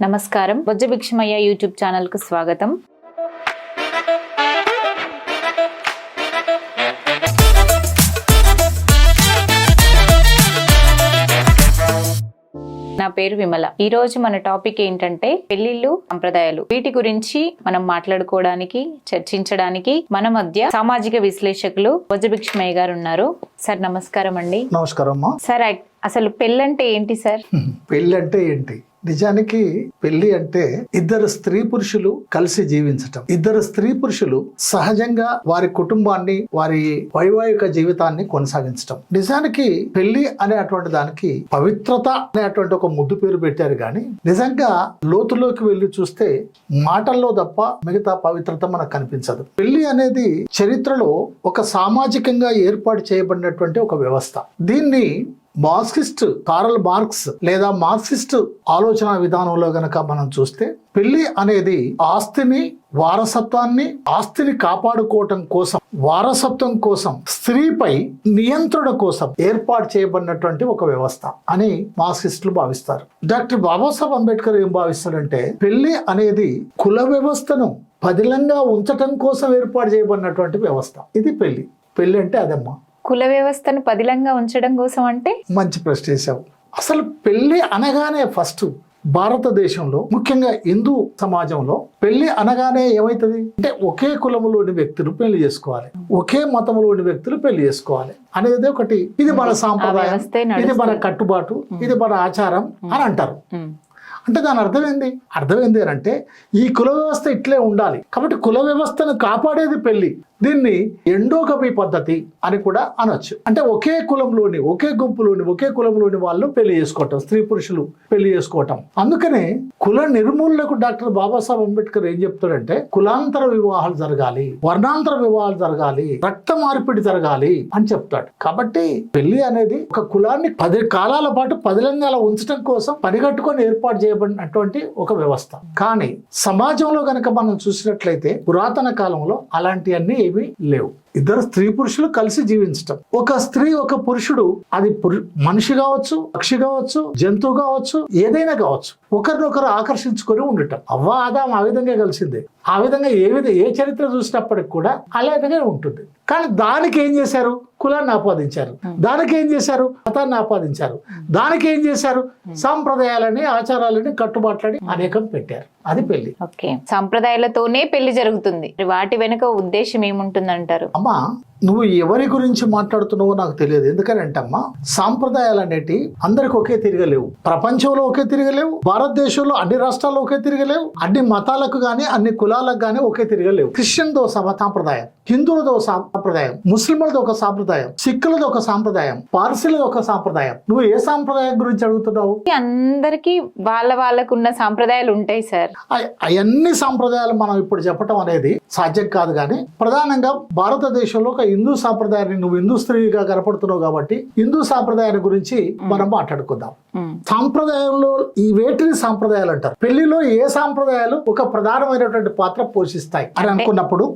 నమస్కారం. బొజ్జ Bhikshamaiah YouTube channel కు స్వాగతం. నా పేరు విమల. ఈ రోజు మన టాపిక్ ఏంటంటే పెళ్లిళ్ళు, సంప్రదాయాలు. వీటి గురించి మనం మాట్లాడుకోవడానికి, చర్చించడానికి మన మధ్య సామాజిక విశ్లేషకులు బొజ్జ భిక్షమయ్య గారు ఉన్నారు. సార్ నమస్కారం అండి. నమస్కారం. సార్ అసలు పెళ్ళంటే ఏంటి సార్? పెళ్ళి అంటే ఏంటి? నిజానికి పెళ్లి అంటే ఇద్దరు స్త్రీ పురుషులు కలిసి జీవించటం, ఇద్దరు స్త్రీ పురుషులు సహజంగా వారి కుటుంబాన్ని, వారి వైవాహిక జీవితాన్ని కొనసాగించటం. నిజానికి పెళ్లి అనేటువంటి దానికి పవిత్రత అనేటువంటి ఒక ముద్దు పేరు పెట్టారు కానీ నిజంగా లోతులోకి వెళ్ళి చూస్తే మాటల్లో తప్ప మిగతా పవిత్రత మనకు కనిపించదు. పెళ్లి అనేది చరిత్రలో ఒక సామాజికంగా ఏర్పాటు చేయబడినటువంటి ఒక వ్యవస్థ. దీన్ని మార్క్సిస్ట్ కారల్ మార్క్స్ లేదా మార్క్సిస్ట్ ఆలోచన విధానంలో గనక మనం చూస్తే పెళ్లి అనేది ఆస్తిని కాపాడుకోవటం కోసం, వారసత్వం కోసం, స్త్రీపై నియంత్రణ కోసం ఏర్పాటు చేయబడినటువంటి ఒక వ్యవస్థ అని మార్క్సిస్టులు భావిస్తారు. డాక్టర్ బాబాసాహెబ్ అంబేద్కర్ ఏం భావిస్తాడంటే పెళ్లి అనేది కుల వ్యవస్థను పదిలంగా ఉంచటం కోసం ఏర్పాటు చేయబడినటువంటి వ్యవస్థ. ఇది పెళ్లి. పెళ్లి అంటే అదమ్మా. కుల వ్యవస్థను పదిలంగా ఉంచడం కోసం అంటే? మంచి ప్రశ్న వేశావు. అసలు పెళ్లి అనగానే ఫస్ట్ భారతదేశంలో, ముఖ్యంగా హిందూ సమాజంలో పెళ్లి అనగానే ఏమైతుంది అంటే ఒకే కులములోని వ్యక్తులు పెళ్లి చేసుకోవాలి, ఒకే మతంలోని వ్యక్తులు పెళ్లి చేసుకోవాలి అనేది ఒకటి. ఇది మన సాంప్రదాయం, ఇది మన కట్టుబాటు, ఇది మన ఆచారం అని అంటారు. అంటే దాని అర్థం ఏంది అని అంటే ఈ కుల వ్యవస్థ ఇట్లే ఉండాలి కాబట్టి కుల వ్యవస్థను కాపాడేది పెళ్లి. దీన్ని ఎండోగమి పద్ధతి అని కూడా అనొచ్చు. అంటే ఒకే కులంలోని, ఒకే గుంపులోని, ఒకే కులంలోని వాళ్ళు పెళ్లి చేసుకోవటం, స్త్రీ పురుషులు పెళ్లి చేసుకోవటం. అందుకనే కుల నిర్మూలనకు డాక్టర్ బాబాసాహెబ్ అంబేద్కర్ ఏం చెప్తాడంటే కులాంతర వివాహాలు జరగాలి, వర్ణాంతర వివాహాలు జరగాలి, రక్త మార్పిడి జరగాలి అని చెప్తాడు. కాబట్టి పెళ్లి అనేది ఒక కులాన్ని 10 కాలాల పాటు పదిలంగా ఉంచడం కోసం పనిగట్టుకొని ఏర్పాటు చేయబడినటువంటి ఒక వ్యవస్థ. కానీ సమాజంలో గనక మనం చూసినట్లయితే పురాతన కాలంలో అలాంటివన్నీ ఏమీ లేవు. ఇద్దరు స్త్రీ పురుషులు కలిసి జీవించటం, ఒక స్త్రీ ఒక పురుషుడు, అది మనిషి కావచ్చు, పక్షి కావచ్చు, జంతువు కావచ్చు, ఏదైనా కావచ్చు, ఒకరినొకరు ఆకర్షించుకొని ఉండటం. అవ్వ ఆదాం ఆ విధంగా కలిసిందే. ఆ విధంగా ఏ చరిత్ర చూసినప్పటికి కూడా అలాగే ఉంటుంది. కానీ దానికి ఏం చేశారు? కులాన్ని ఆపాదించారు. దానికి ఏం చేశారు? మతాన్ని ఆపాదించారు. దానికి ఏం చేశారు? సాంప్రదాయాలని, ఆచారాలని, కట్టుబాట్లని అనేకం పెట్టారు. అది పెళ్లి. ఓకే, సాంప్రదాయాలతోనే పెళ్లి జరుగుతుంది. వాటి వెనుక ఉద్దేశం ఏముంటుందంటారు? అమ్మా, నువ్వు ఎవరి గురించి మాట్లాడుతున్నావో నాకు తెలియదు. ఎందుకంటే అమ్మా, సాంప్రదాయాలు అనేటి అందరికి ఒకే తిరగలేవు. ప్రపంచంలో ఒకే తిరగలేవు, భారతదేశంలో అన్ని రాష్ట్రాల్లో ఒకే తిరగలేవు, అన్ని మతాలకు గానీ అన్ని కులాలకు గానీ ఒకే తిరగలేవు. క్రిస్టియన్తో ఒక సాంప్రదాయం, హిందువులతో ఒక సాంప్రదాయం, ముస్లింలతో ఒక సాంప్రదాయం, సిక్కులతో ఒక సాంప్రదాయం, పార్సీలతో ఒక సాంప్రదాయం. నువ్వు ఏ సాంప్రదాయం గురించి అడుగుతున్నావు? అందరికి వాళ్ళకున్న సాంప్రదాయాలు ఉంటాయి సార్. అవన్నీ సాంప్రదాయాలు మనం ఇప్పుడు చెప్పటం అనేది సాధ్యం కాదు. కానీ ప్రధానంగా భారతదేశంలో ఒక హిందూ సాంప్రదాయాన్ని, నువ్వు హిందూ స్త్రీగా కనపడుతున్నావు కాబట్టి హిందూ సాంప్రదాయాన్ని గురించి మనం మాట్లాడుకుందాం. సాంప్రదాయంలో ఈ వేటిని సాంప్రదాయాలు అంటారు. పెళ్లిలో ఏ సాంప్రదాయాలు ఒక ప్రధానమైనటువంటి పాత్ర పోషిస్తాయి అని అనుకున్నప్పుడు,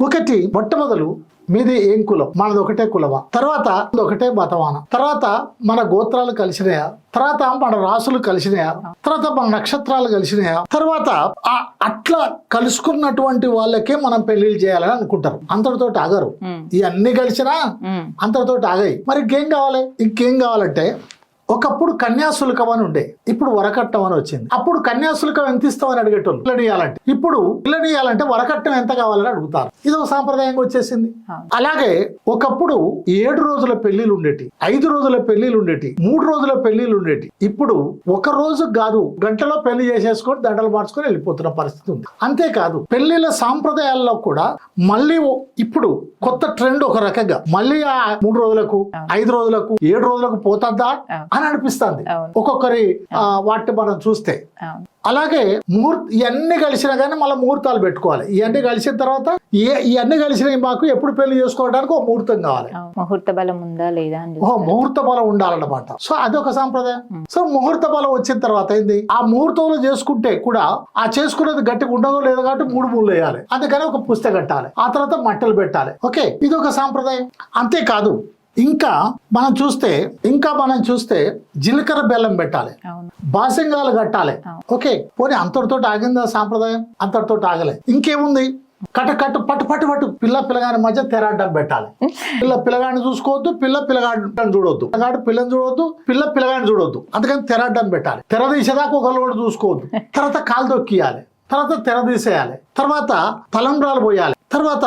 ఒకటి మొట్టమొదలు మీది ఏం కులం? మనది ఒకటే కులమా? తర్వాత ఒకటే మతమాన? తర్వాత మన గోత్రాలు కలిసినాయా? తర్వాత మన రాసులు కలిసినాయా? తర్వాత మన నక్షత్రాలు కలిసినాయా? తర్వాత అట్లా కలుసుకున్నటువంటి వాళ్ళకే మనం పెళ్లిళ్ళు చేయాలని అనుకుంటారు. అంతటితో ఆగరు. ఇవన్నీ కలిసినా అంతటితో ఆగాయి. మరి ఇంకేం కావాలంటే ఒకప్పుడు కన్యాశుల్కం అని ఉండే, ఇప్పుడు వరకట్నం అని వచ్చింది. అప్పుడు కన్యాశుల్కం ఎంత ఇస్తామని అడిగేటోళ్ళు పిల్లనియాలంటే. ఇప్పుడు పిల్లనియాలంటే వరకట్నం ఎంత కావాలని అడుగుతారు. ఇది ఒక సాంప్రదాయంగా వచ్చేసింది. అలాగే ఒకప్పుడు 7 రోజుల పెళ్లిలు ఉండేటి, 5 రోజుల పెళ్లిలు ఉండేటి, 3 రోజుల పెళ్లిలు ఉండేటి. ఇప్పుడు ఒక రోజు కాదు, గంటలో పెళ్లి చేసేసుకొని దండలు మార్చుకొని వెళ్ళిపోతున్న పరిస్థితి ఉంది. అంతేకాదు పెళ్లిళ్ళ సాంప్రదాయాల్లో కూడా మళ్ళీ ఇప్పుడు కొత్త ట్రెండ్ ఒక రకంగా మళ్ళీ ఆ 3 రోజులకు, 5 రోజులకు, 7 రోజులకు పోతుందా అని అనిపిస్తుంది ఒక్కొక్కరి వాటిని మనం చూస్తే. అలాగే ఇవన్నీ కలిసినా కానీ మళ్ళీ ముహూర్తాలు పెట్టుకోవాలి. ఇవన్నీ కలిసిన తర్వాత ఇవన్నీ కలిసినవి మాకు ఎప్పుడు పెళ్లి చేసుకోవడానికి ఒక ముహూర్తం కావాలి. ముహూర్త బలం ఉందా లేదా? ముహూర్త బలం ఉండాలన్నమాట. సో అదొక సాంప్రదాయం. సో ముహూర్త బలం వచ్చిన తర్వాత ఏంది, ఆ ముహూర్తంలో చేసుకుంటే కూడా ఆ చేసుకునేది గట్టిగా ఉండదో లేదో కాబట్టి 3 మూలు వేయాలి. అందుకని ఒక పుస్తకం కట్టాలి, ఆ తర్వాత మట్టలు పెట్టాలి. ఓకే, ఇది ఒక సాంప్రదాయం. అంతేకాదు ఇంకా మనం చూస్తే జీలకర్ర బెల్లం పెట్టాలి, అవును. బాసింగాలు కట్టాలి. ఓకే, పోనీ అంతటితో ఆగిందా సాంప్రదాయం? అంతటితో ఆగలే. ఇంకేముంది? పట్టు పిల్లగాని మధ్య తెరాడ్డం పెట్టాలి. పిల్లగాడిని చూసుకోవద్దు, పిల్లగాడిని చూడొద్దు, పిల్లని చూడొద్దు, పిల్లగాడిని చూడొద్దు. అందుకని తెరాడ్డం పెట్టాలి. తెర తీసేదాకా ఒకళ్ళు కూడా చూసుకోవద్దు. తర్వాత కాలు దొక్కియాలి, తర్వాత తెర తీసేయాలి, తర్వాత తలంబ్రాలు పోయాలి, తర్వాత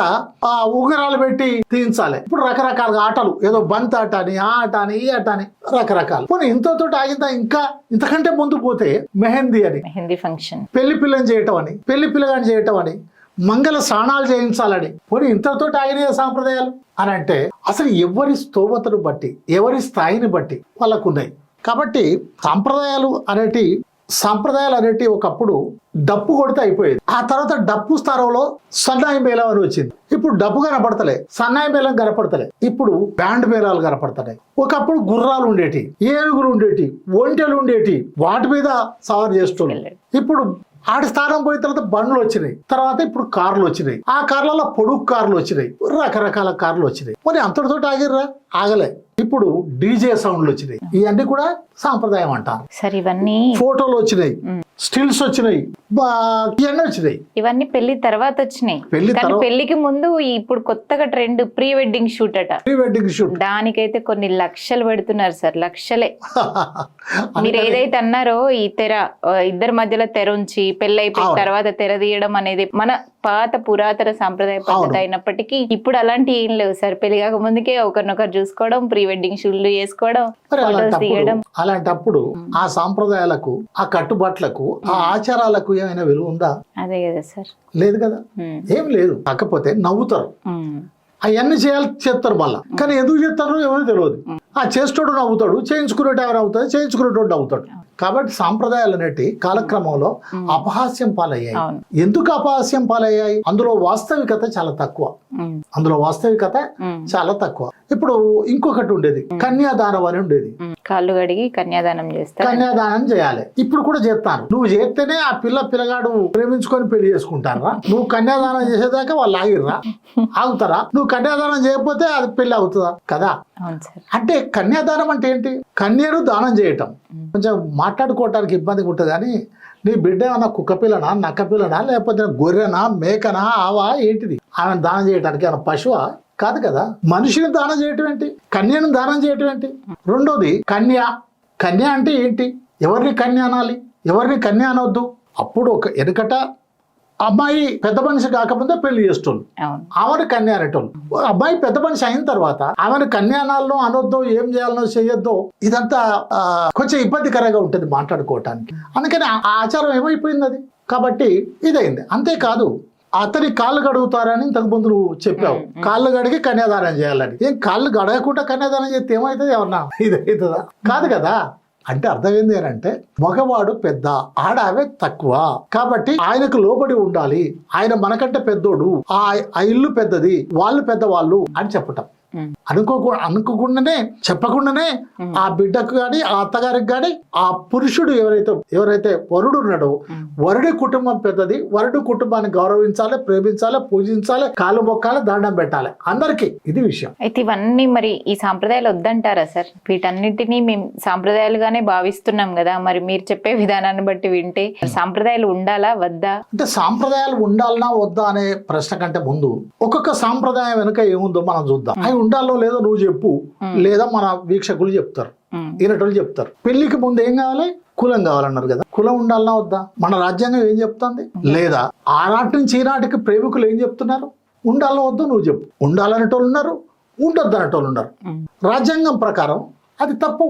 ఉంగరాలు పెట్టి తీయించాలి. ఇప్పుడు రకరకాల ఆటలు, ఏదో బంత్ ఆట అని, ఆ ఆట అని, ఈ ఆట అని, రకరకాలు. పోనీ ఇంతతో ఆగిందా? ఇంకా ఇంతకంటే ముందు పోతే మెహందీ అని, మెహందీ ఫంక్షన్, పెళ్లి పిల్లని చేయటం అని, పెళ్లి పిల్లగాని చేయటం అని, మంగళ స్నానాలు చేయించాలని. పోనీ ఇంతతో ఆగిన సాంప్రదాయాలు అని అంటే అసలు ఎవరి స్తోమతను బట్టి, ఎవరి స్థాయిని బట్టి వాళ్ళకు ఉన్నాయి. కాబట్టి సాంప్రదాయాలు అనేటి ఒకప్పుడు డప్పు కొడితే అయిపోయేది. ఆ తర్వాత డప్పు స్థానంలో సన్నాయి మేళం అని వచ్చింది. ఇప్పుడు డప్పు కనపడతలే, సన్నాయి మేళం కనపడతలే, ఇప్పుడు బ్యాండ్ మేళాలు కనపడుతున్నాయి. ఒకప్పుడు గుర్రాలు ఉండేటి, ఏనుగులు ఉండేటి, ఒంటెలు ఉండేటి, వాటి మీద సవారు చేస్తుండే. ఇప్పుడు ఆడి స్థానం పోయిన తర్వాత బండ్లు వచ్చినాయి, తర్వాత ఇప్పుడు కార్లు వచ్చినాయి. ఆ కార్లలో పొడుగు కార్లు వచ్చినాయి, రకరకాల కార్లు వచ్చినాయి. మరి అంతటితో ఆగిర్రా? ఆగలే. ఇప్పుడు డీజే సౌండ్లు వచ్చినాయి. ఇవన్నీ కూడా సాంప్రదాయం అంటారు. సరే, ఇవన్నీ ఫోటోలు వచ్చినాయి, స్టిల్స్ వచ్చినాయి, ఇవన్నీ వచ్చినాయి. ఇవన్నీ పెళ్లి తర్వాత వచ్చినాయి. కానీ పెళ్లికి ముందు ఇప్పుడు కొత్తగా ట్రెండ్ ప్రీ వెడ్డింగ్ షూట్ అట. ప్రీ వెడ్డింగ్ షూట్ దానికైతే కొన్ని లక్షలు పెడుతున్నారు సార్, లక్షలే. మీరు ఏదైతే అన్నారో ఈ తెర, ఇద్దరి మధ్యలో తెర ఉంచి పెళ్లి అయిపోయిన తర్వాత తెర తీయడం అనేది మన పాత పురాతన సాంప్రదాయ పద్ధతి అయినప్పటికీ ఇప్పుడు అలాంటి ఏం లేవు సార్. పెళ్లి కాక ముందుకే ఒకరినొకరు చూసుకోవడం, ప్రీ వెడ్డింగ్ షూట్లు చేసుకోవడం, ఫోటోస్ తీయడం. అలాంటప్పుడు ఆ సాంప్రదాయాలకు, ఆ కట్టుబాట్లకు, ఆ ఆచారాలకు ఏమైనా విలువ ఉందా? అదే కదా సార్, లేదు కదా, ఏం లేదు. కాకపోతే నవ్వుతారు, అవన్నీ చేస్తారు మళ్ళా. కానీ ఎందుకు చేస్తారో ఎవరో తెలియదు. ఆ చేసేటోడు నవ్వుతాడు, చేయించుకునేటో నవ్వుతాడు, చేయించుకునేటోడు నవ్వుతాడు. కాబట్టి సాంప్రదాయాలు అనేటి కాలక్రమంలో అపహాస్యం పాలయ్యాయి. ఎందుకు అపహాస్యం పాలయ్యాయి? అందులో వాస్తవికత చాలా తక్కువ. ఇప్పుడు ఇంకొకటి ఉండేది, కన్యాదానం అని ఉండేది. కాళ్ళు కడిగి కన్యాదానం చేస్తారు, కన్యాదానం చేయాలి. ఇప్పుడు కూడా చేస్తాను. నువ్వు చేస్తేనే ఆ పిల్లగాడు ప్రేమించుకొని పెళ్లి చేసుకుంటారా? నువ్వు కన్యాదానం చేసేదాకా వాళ్ళు ఆగుతారా? నువ్వు కన్యాదానం చేయకపోతే అది పెళ్లి అవుతుందా? కదా. అంటే కన్యాదానం అంటే ఏంటి? కన్యను దానం చేయటం. కొంచెం మాట్లాడుకోవటానికి ఇబ్బందిగా ఉంటుంది, కానీ నీ బిడ్డ ఏమన్నా కుక్క పిల్లనా, నక్క పిల్లనా, లేకపోతే గొర్రెనా, మేకనా, ఆవా, ఏంటిది? ఆమెను దానం చేయడానికి ఏమన్నా పశువా? కాదు కదా. మనిషిని దానం చేయటం ఏంటి? కన్యను దానం చేయటం ఏంటి? రెండోది కన్య అంటే ఏంటి? ఎవరిని కన్య అనాలి, ఎవరిని కన్య అనవద్దు? అప్పుడు వెనుకట అమ్మాయి పెద్ద మనిషి కాకముందే పెళ్లి చేసేటోళ్ళు, ఆమెను కన్య అనేటోళ్ళు. అబ్బాయి పెద్ద మనిషి అయిన తర్వాత ఆమెను కన్యానాలను అనొద్దో, ఏం చేయాలనో చేయొద్దో, ఇదంతా కొంచెం ఇబ్బందికరంగా ఉంటుంది మాట్లాడుకోవటానికి. అందుకని ఆ ఆచారం ఏమైపోయింది అది. కాబట్టి ఇదైంది. అంతేకాదు, అతని కాళ్ళు కడుగుతారని ఇంతకుముందు నువ్వు చెప్పావు, కాళ్ళు కడిగి కన్యాదానం చేయాలని. ఏం కాళ్ళు గడగకుండా కన్యాదానం చేస్తే ఏమవుతుంది? ఏమన్నా ఇదవుతుందా? కాదు కదా. అంటే అర్థం ఏంది అంటే, మగవాడు పెద్ద, ఆడావే తక్కువ, కాబట్టి ఆయనకు లోబడి ఉండాలి, ఆయన మనకంటే పెద్దోడు, ఆ ఇల్లు పెద్దది, వాళ్ళు పెద్దవాళ్ళు అని చెప్పటం. అనుకోకుండానే, చెప్పకుండానే ఆ బిడ్డకు గాని, ఆ అత్తగారికి గాని, ఆ పురుషుడు ఎవరైతే వరుడు ఉన్నాడో, వరుడి కుటుంబం పెద్దది, వరుడు కుటుంబాన్ని గౌరవించాలి, ప్రేమించాలి, పూజించాలి, కాలు మొక్కాలి, దండం పెట్టాలి అందరికి. ఇది విషయం. అయితే ఇవన్నీ మరి ఈ సాంప్రదాయాలు వద్దంటారా సార్? వీటన్నిటినీ మేము సాంప్రదాయాలుగానే భావిస్తున్నాం కదా, మరి మీరు చెప్పే విధానాన్ని బట్టి వింటే సాంప్రదాయాలు ఉండాలా వద్దా? అంటే సాంప్రదాయాలు ఉండాలనా వద్దా అనే ప్రశ్న కంటే ముందు ఒక్కొక్క సాంప్రదాయం వెనుక ఏముందో మనం చూద్దాం. అవి ఉండాలో లేదో నువ్వు చెప్పు, లేదా మన వీక్షకులు చెప్తారు, ఈనటోళ్ళు చెప్తారు. పెళ్లికి ముందు ఏం కావాలి? కులం కావాలన్నారు కదా. కులం ఉండాలనా వద్దా? మన రాజ్యాంగం ఏం చెప్తుంది? లేదా ఆనాటి నుంచి ఈనాటికి ప్రేమికులు ఏం చెప్తున్నారు? ఉండాలో వద్దో నువ్వు చెప్పు. ఉండాలనేటోళ్ళు ఉన్నారు, ఉండొద్దు అనేటోళ్ళు ఉన్నారు. రాజ్యాంగం ప్రకారం అది తప్పు.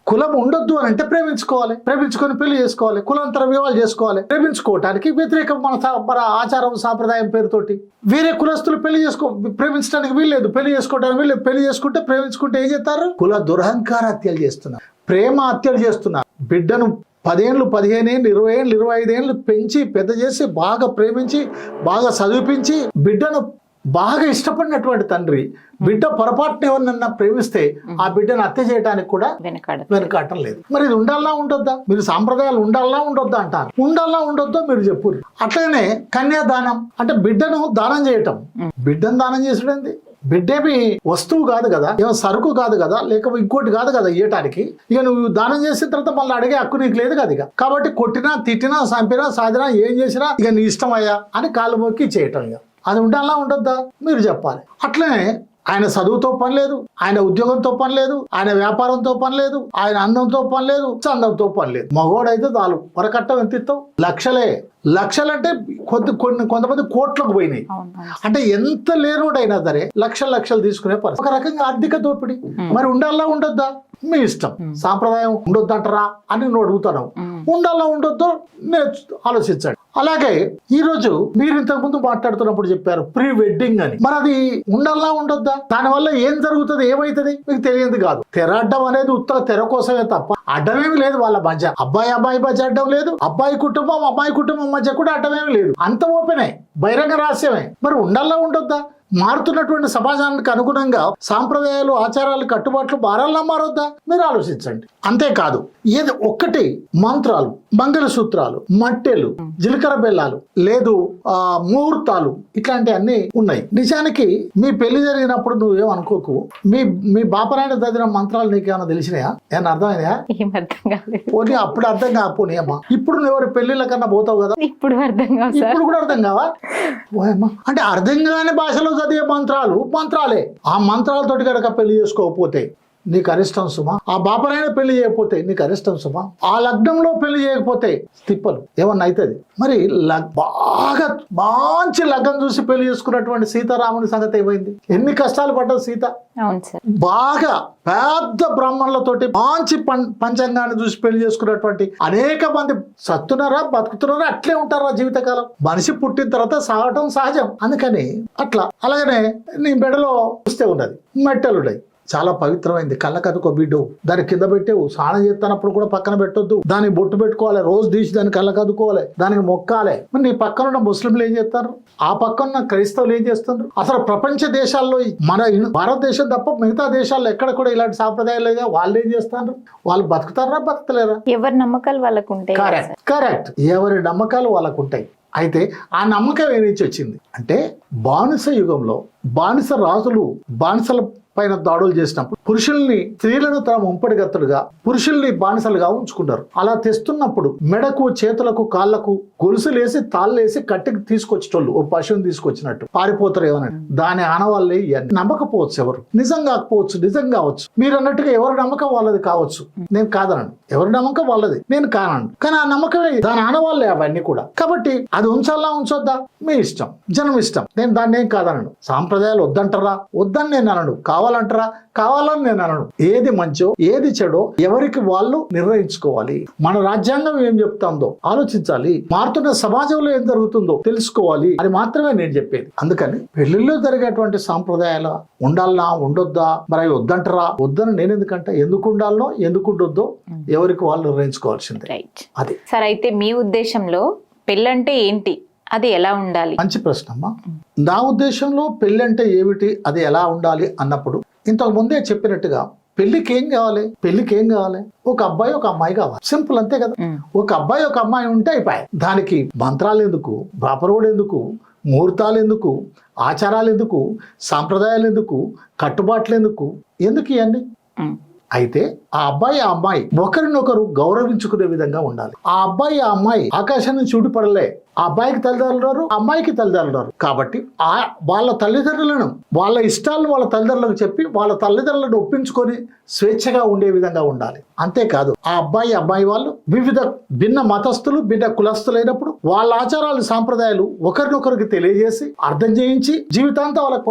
కులం ఉండొద్దు అని అంటే ప్రేమించుకోవాలి, ప్రేమించుకొని పెళ్లి చేసుకోవాలి, కులాంతర వివాహాలు చేసుకోవాలి. ప్రేమించుకోవటానికి వ్యతిరేకం మన ఆచారం సాంప్రదాయం పేరుతోటి వేరే కులస్తులు ప్రేమించడానికి వీల్లేదు, పెళ్లి చేసుకోవడానికి వీల్లేదు. పెళ్లి చేసుకుంటే, ప్రేమించుకుంటే ఏం చేస్తారు? కుల దురహంకార హత్యలు చేస్తున్నారు, ప్రేమ హత్యలు చేస్తున్నారు. బిడ్డను 10 ఏళ్ళు, 15 ఏళ్ళు, 20 ఏళ్ళు, 25 ఏళ్ళు పెంచి పెద్ద చేసి, బాగా ప్రేమించి, బాగా చదివిపించి, బిడ్డను బాగా ఇష్టపడినటువంటి తండ్రి బిడ్డ పొరపాటున ఎవరినన్నా ప్రేమిస్తే ఆ బిడ్డను హత్య చేయడానికి కూడా వెనకాటం లేదు. మరి ఇది ఉండాలన్నా ఉండొద్దా? మీరు సాంప్రదాయాలు ఉండాలన్నా ఉండొద్దా అంటారు. ఉండాలన్నా ఉండొద్దో మీరు చెప్పు. అట్లనే కన్యాదానం అంటే బిడ్డను దానం చేయటం. బిడ్డను దానం చేసుడేంది? బిడ్డేమి వస్తువు కాదు కదా, ఏమో సరుకు కాదు కదా, లేక ఇంకోటి కాదు కదా ఇయ్యటానికి. ఇక నువ్వు దానం చేసిన తర్వాత మళ్ళీ అడిగే హక్కు నీకు లేదు కదా ఇక. కాబట్టి కొట్టినా తిట్టినా చంపినా సాధినా ఏం చేసినా ఇక నీ ఇష్టం అయ్యా అని కాళ్ళు మొక్కి చేయటం. ఇక అది ఉండాలా ఉండొద్దా మీరు చెప్పాలి. అట్లనే ఆయన చదువుతో పని లేదు, ఆయన ఉద్యోగంతో పని లేదు, ఆయన వ్యాపారంతో పని లేదు, ఆయన అందంతో పని లేదు, చందంతో పని లేదు. మగోడైతే చాలు. వరకట్టం ఎంత ఇస్తావు? లక్షలంటే కొంతమంది కోట్లకు పోయినాయి. అంటే ఎంత లేనోడైనా సరే లక్షలు తీసుకునే పరిస్థితి. ఒక రకంగా ఆర్థిక దోపిడీ. మరి ఉండాలా ఉండొద్దా మీ ఇష్టం. సాంప్రదాయం ఉండొద్దంటారా అని నువ్వు అడుగుతాను. ఉండాలా ఉండొద్దో ఆలోచించండి. అలాగే ఈ రోజు మీరు ఇంతకు ముందు మాట్లాడుతున్నప్పుడు చెప్పారు ప్రీ వెడ్డింగ్ అని. మరి అది ఉండాలా ఉండొద్దా? దానివల్ల ఏం జరుగుతుంది, ఏమైతుంది మీకు తెలియదు కాదు. తెర అడ్డం అనేది ఉత్తర తెర కోసమే తప్ప అడ్డమేమి లేదు వాళ్ళ మధ్య. అబ్బాయి మధ్య అడ్డం లేదు, అబ్బాయి కుటుంబం అమ్మాయి కుటుంబం మధ్య కూడా అడ్డమేమి లేదు. అంత ఓపెనే, బహిరంగ రహస్యమే. మరి ఉండాలా ఉండొద్దా? మారుతున్నటువంటి సమాజానికి అనుగుణంగా సాంప్రదాయాలు ఆచారాలు కట్టుబాట్లు మారాలా మారొద్దా మీరు ఆలోచించండి. అంతేకాదు ఏది ఒక్కటి మంత్రాలు మంగళసూత్రాలు మట్టెలు జీలకర్ర బెల్లాలు లేదు ముహూర్తాలు ఇట్లాంటి అన్ని ఉన్నాయి. నిజానికి మీ పెళ్లి జరిగినప్పుడు నువ్వేమనుకోకు, మీ బాపరాయణ చదివిన మంత్రాలు నీకేమైనా తెలిసినాయా? ఏమన్నా అర్థమైనాయా? పోనీ అప్పుడు అర్థం కాకపోనీ అమ్మా. ఇప్పుడు నువ్వు ఎవరి పెళ్లిళ్ళ కన్నా పోతావు కదా, ఇప్పుడు కూడా అర్థం కావా? అంటే అర్థం కాని భాషలో చదివే మంత్రాలే. ఆ మంత్రాలతోటి కనుక పెళ్లి చేసుకోకపోతే నీకు అరిష్టం సుమా. ఆ బాపరైన పెళ్లి చేయకపోతే నీకు అరిష్టం సుమా. ఆ లగ్నంలో పెళ్లి చేయకపోతే తిప్పలు ఏమన్నా అవుతుంది. మరి బాగా మంచి లగ్నం చూసి పెళ్లి చేసుకున్నటువంటి సీతారాముని సంగతి ఏమైంది? ఎన్ని కష్టాలు పడ్డది సీత. బాగా పెద్ద బ్రాహ్మణులతోటి మంచి పంచాంగాన్ని చూసి పెళ్లి చేసుకున్నటువంటి అనేక మంది సత్తున్నారా బతుకుతున్నారా అట్లే ఉంటారా జీవితకాలం. మనిషి పుట్టిన తర్వాత సాగటం సహజం. అందుకని అట్లా. అలాగనే నీ మెడలో చూస్తే ఉన్నది మెట్టలున్నాయి, చాలా పవిత్రమైంది. కళ్ళకదుకో బిడ్డు, దాని కింద పెట్టేవు. స్నానం చేస్తున్నప్పుడు కూడా పక్కన పెట్టొద్దు. దానికి బొట్టు పెట్టుకోవాలి, రోజు తీసి దాన్ని కళ్ళకదుకోవాలి, దానికి మొక్కాలి. మరి నీ పక్కన ఉన్న ముస్లింలు ఏం చేస్తారు, ఆ పక్కన క్రైస్తవులు ఏం చేస్తున్నారు? అసలు ప్రపంచ దేశాల్లో మన భారతదేశం తప్ప మిగతా దేశాల్లో ఎక్కడ కూడా ఇలాంటి సాంప్రదాయాలు లేదా? వాళ్ళు ఏం చేస్తారు? వాళ్ళు బతుకుతారా బతకలేరా? ఎవరి నమ్మకాలు వాళ్ళకు ఉంటాయి. కరెక్ట్, ఎవరి నమ్మకాలు వాళ్ళకు ఉంటాయి. అయితే ఆ నమ్మకం ఏ నుంచి వచ్చింది అంటే బానిస యుగంలో బానిస రాజులు బానిసల పైన దాడులు చేసినప్పుడు పురుషుల్ని స్త్రీలను తమ ముంపడిగత్తులుగా పురుషుల్ని బానిసలుగా ఉంచుకున్నారు. అలా తెస్తున్నప్పుడు మెడకు చేతులకు కాళ్లకు గొలుసులేసి తాళ్ళేసి కట్టికి తీసుకొచ్చేటోళ్ళు. ఓ పశువుని తీసుకొచ్చినట్టు పారిపోతారు ఏమన్నట్టు. దాని ఆనవాళ్ళే ఇవన్నీ. నమ్మకపోవచ్చు, ఎవరు నిజం కాకపోవచ్చు, నిజం కావచ్చు. మీరు అన్నట్టుగా ఎవరి నమ్మకం వాళ్ళది కావచ్చు, నేను కాదనండి. ఎవరి నమ్మకం వాళ్ళది, నేను కానండి. కానీ ఆ నమ్మకమే దాని ఆనవాళ్ళే అవన్నీ కూడా. కాబట్టి అది ఉంచాలా ఉంచొద్దా మీ ఇష్టం, జనం ఇష్టం. నేను దాన్ని ఏం కాదనను. సాంప్రదాయాలు వద్దంటారా? వద్దని నేను అనను. కావాలంటారా? కావాలని నేను అనను. ఏది మంచో ఏది చెడో ఎవరికి వాళ్ళు నిర్ణయించుకోవాలి. మన రాజ్యాంగం ఏం చెప్తాందో ఆలోచించాలి. మారుతున్న సమాజంలో ఏం జరుగుతుందో తెలుసుకోవాలి అని మాత్రమే నేను చెప్పేది. అందుకని పెళ్లిలో జరిగేటువంటి సాంప్రదాయాలు ఉండాలనా ఉండొద్దా, మరి అవి వద్దంటారా? వద్దని నేను ఎందుకంటే ఎందుకు ఉండాలనో ఎందుకు ఉండొద్దో ఎవరికి వాళ్ళు నిర్ణయించుకోవాల్సిందే. అది సరే. అయితే మీ ఉద్దేశంలో పెళ్ళంటే ఏంటి, అది ఎలా ఉండాలి? మంచి ప్రశ్న అమ్మా. నా ఉద్దేశంలో పెళ్లి అంటే ఏమిటి, అది ఎలా ఉండాలి అన్నప్పుడు ఇంతకు ముందే చెప్పినట్టుగా పెళ్లికి ఏం కావాలి? ఒక అబ్బాయి ఒక అమ్మాయి కావాలి. సింపుల్, అంతే కదా. ఒక అబ్బాయి ఒక అమ్మాయి ఉంటే అయిపోయాయి. దానికి మంత్రాలు ఎందుకు, బాపరోడు ఎందుకు, ముహూర్తాలు ఎందుకు, ఆచారాలు ఎందుకు, సాంప్రదాయాలు ఎందుకు, కట్టుబాట్లు ఎందుకు ఇవన్నీ? అయితే ఆ అబ్బాయి ఆ అమ్మాయి ఒకరినొకరు గౌరవించుకునే విధంగా ఉండాలి. ఆ అబ్బాయి ఆ అమ్మాయి ఆకాశం నుంచి చూడిపడలే. ఆ అబ్బాయికి తల్లిదండ్రులు, అమ్మాయికి తల్లిదండ్రులు. కాబట్టి వాళ్ళ తల్లిదండ్రులను వాళ్ళ ఇష్టాలను వాళ్ళ తల్లిదండ్రులకు చెప్పి వాళ్ళ తల్లిదండ్రులను ఒప్పించుకొని స్వేచ్ఛగా ఉండే విధంగా ఉండాలి. అంతేకాదు ఆ అబ్బాయి వాళ్ళు వివిధ భిన్న మతస్థులు భిన్న కులస్థులైనప్పుడు వాళ్ళ ఆచారాలు సాంప్రదాయాలు ఒకరినొకరికి తెలియజేసి అర్థం చేయించి జీవితాంతం వాళ్ళకి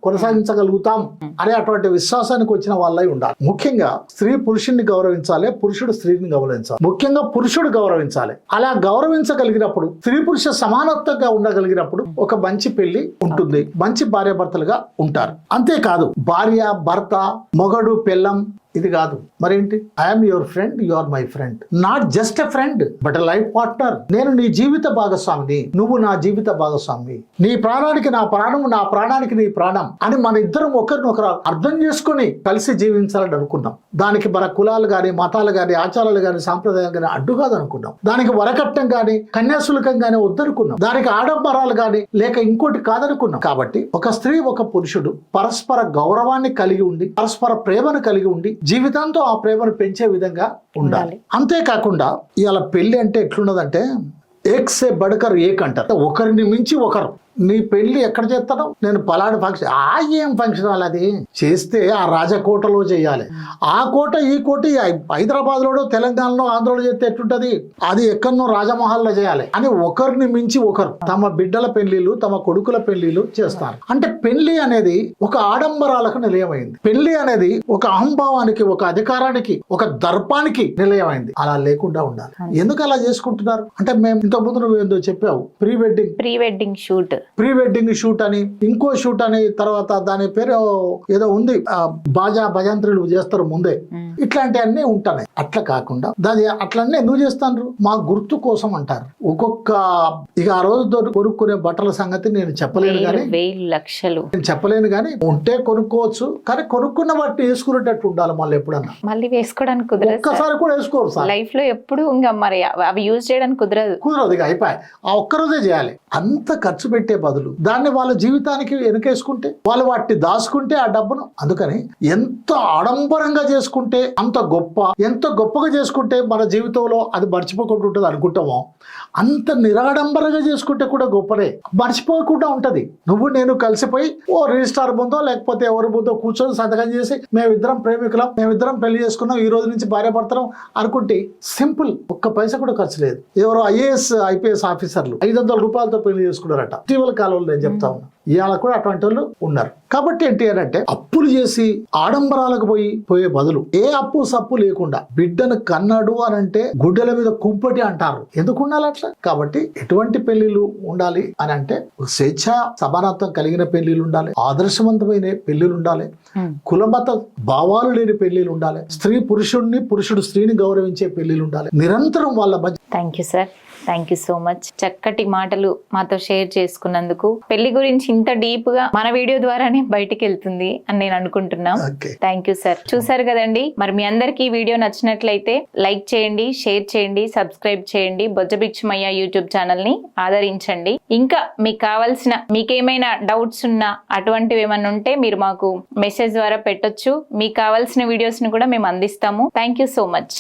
కొనసాగించగలుగుతాం అనే అటువంటి విశ్వాసానికి వచ్చిన వాళ్ళై ఉండాలి. ముఖ్యంగా స్త్రీ పురుషుడిని గౌరవించాలి, పురుషుడు స్త్రీని గౌరవించాలి. ముఖ్యంగా పురుషుడు గౌరవించాలి. అలా గౌరవించగలిగినప్పుడు స్త్రీ పురుష సమానత్వంగా ఉండగలిగినప్పుడు ఒక మంచి పెళ్లి ఉంటుంది, మంచి భార్యాభర్తలుగా ఉంటారు. అంతేకాదు భార్య భర్త మొగడు పెళ్ళం ఇది కాదు మరేంటి, I'm your friend, you are my friend, not just a friend but a life partner. నేను నీ జీవిత భాగస్వామిని, నువ్వు నా జీవిత భాగస్వామి, నీ ప్రాణానికి నా ప్రాణం, నా ప్రాణానికి నీ ప్రాణం అని మన ఇద్దరం ఒకరినొకరు అర్థం చేసుకుని కలిసి జీవించాలని అనుకున్నాం. దానికి మన కులాలు గాని, మతాలు గాని, ఆచారాలు గాని, సాంప్రదాయాలు గాని అడ్డు కాదు అనుకున్నాం. దానికి వరకట్నం గాని, కన్యాశుల్కం గాని వద్దనుకున్నాం. దానికి ఆడంబరాలు గాని లేక ఇంకోటి కాదనుకున్నాం. కాబట్టి ఒక స్త్రీ ఒక పురుషుడు పరస్పర గౌరవాన్ని కలిగి ఉండి, పరస్పర ప్రేమను కలిగి ఉండి, జీవితాంతో ఆ ప్రేమను పెంచే విధంగా ఉండాలి. అంతేకాకుండా ఇవాళ పెళ్లి అంటే ఎట్లున్నదంటే ఏక్ సే బడకర్ ఏక్ అంటారు, ఒకరిని మించి ఒకరు. నీ పెళ్లి ఎక్కడ చేస్తాను, నేను పలాడు ఫంక్షన్, ఏం ఫంక్షన్ హాల్ అది చేస్తే ఆ రాజకోటలో చేయాలి. ఆ కోట ఈ కోట హైదరాబాద్ లోనో తెలంగాణలో ఆంధ్రలో చేస్తే ఎట్లుంటది, అది ఎక్కడనో రాజమహల్లో చేయాలి అని ఒకరిని మించి ఒకరు తమ బిడ్డల పెళ్లిళ్ళు, తమ కొడుకుల పెళ్లిళ్ళు చేస్తారు. అంటే పెళ్లి అనేది ఒక ఆడంబరాలకు నిలయమైంది. పెళ్లి అనేది ఒక అహంభావానికి, ఒక అధికారానికి, ఒక దర్పానికి నిలయమైంది. అలా లేకుండా ఉండాలి. ఎందుకు అలా చేసుకుంటున్నారు అంటే, మేము ఇంతకుముందు నువ్వు ఏందో చెప్పావు, ప్రీ వెడ్డింగ్ షూట్ అని, ఇంకో షూట్ అని, తర్వాత దాని పేరు ఏదో ఉంది, భజంత్రులు చేస్తారు ముందే, ఇట్లాంటివన్నీ ఉంటున్నాయి. అట్లా కాకుండా దాని అట్లన్నీ ఎందుకు చేస్తాను, మా గుర్తు కోసం అంటారు. ఒక్కొక్క ఇక ఆ రోజు కొనుక్కునే బట్టల సంగతి నేను చెప్పలేను కానీ, నేను చెప్పలేను కానీ ఉంటే కొనుక్కోవచ్చు, కానీ కొనుక్కున్న వాటిని వేసుకునేటట్టు ఉండాలి. మళ్ళీ ఎప్పుడన్నా మళ్ళీ వేసుకోవడానికి కుదరదు, ఒక్కసారి కూడా వేసుకోరు సార్ లైఫ్ లో ఎప్పుడు. ఇంకా మరి అవి యూజ్ చేయడానికి కుదరదు. ఇక అయిపోయి ఆ ఒక్కరోజే చేయాలి. అంత ఖర్చు పెట్టే బదులు దాన్ని వాళ్ళ జీవితానికి వెనకేసుకుంటే, వాళ్ళు వాటిని దాచుకుంటే ఆ డబ్బును, అందుకని ఎంత ఆడంబరంగా చేసుకుంటే అంత గొప్ప, ఎంత గొప్పగా చేసుకుంటే మన జీవితంలో అది మర్చిపోకుండా ఉంటుంది అనుకుంటామో, అంత నిరాడంబరంగా చేసుకుంటే కూడా గొప్పనే, మర్చిపోకుండా ఉంటది. నువ్వు నేను కలిసిపోయి ఓ రిజిస్టార్ ముందో లేకపోతే ఎవరి ముందో కూర్చొని సంతకం చేసి మేమిద్దరం ప్రేమికులం, మేమిద్దరం పెళ్లి చేసుకున్నాం, ఈ రోజు నుంచి భార్య భర్తలం అనుకుంటే సింపుల్, ఒక్క పైసా కూడా ఖర్చు లేదు. ఎవరో ఐఏఎస్ ఐపీఎస్ ఆఫీసర్లు 500 రూపాయలతో పెళ్లి చేసుకున్నారట ఇటీవల కాలంలో, నేను చెప్తా ఉన్నా. ఇవాళ కూడా అటువంటి వాళ్ళు ఉన్నారు. కాబట్టి ఏంటి అంటే, అప్పులు చేసి ఆడంబరాలకు పోయే బదులు ఏ అప్పు సప్పు లేకుండా బిడ్డను కన్నాడు అని అంటే గుడ్డల మీద కుంపటి అంటారు. ఎందుకు ఉండాలి అట్లా? కాబట్టి ఎటువంటి పెళ్లిళ్ళు ఉండాలి అని అంటే, స్వేచ్ఛ సమానత్వం కలిగిన పెళ్లిళ్ళు ఉండాలి, ఆదర్శవంతమైన పెళ్లిళ్ళు ఉండాలి, కులమత భావాలు లేని పెళ్లిళ్ళు ఉండాలి, స్త్రీ పురుషుడిని, పురుషుడు స్త్రీని గౌరవించే పెళ్లిళ్ళు ఉండాలి. నిరంతరం వాళ్ళ మధ్య. Thank you sir, thank you so much. చక్కటి మాటలు మాతో షేర్ చేసుకున్నందుకు. పెళ్లి గురించి ఇంత డీప్ గా మన వీడియో ద్వారానే బయటికి వెళ్తుంది అని నేను అనుకుంటున్నాం. Thank you sir. చూసారు కదండి, మరి మీ అందరికి ఈ వీడియో నచ్చినట్లయితే లైక్ చేయండి, షేర్ చేయండి, సబ్స్క్రైబ్ చేయండి. బొజ్జబిక్షమయ్య యూట్యూబ్ ఛానల్ ని ఆదరించండి. ఇంకా మీకు కావాల్సిన, మీకేమైనా డౌట్స్ ఉన్నా, అటువంటివి ఏమైనా ఉంటే మీరు మాకు మెసేజ్ ద్వారా పెట్టొచ్చు. మీకు కావాల్సిన వీడియోస్ ని కూడా మేము అందిస్తాము. Thank you so much.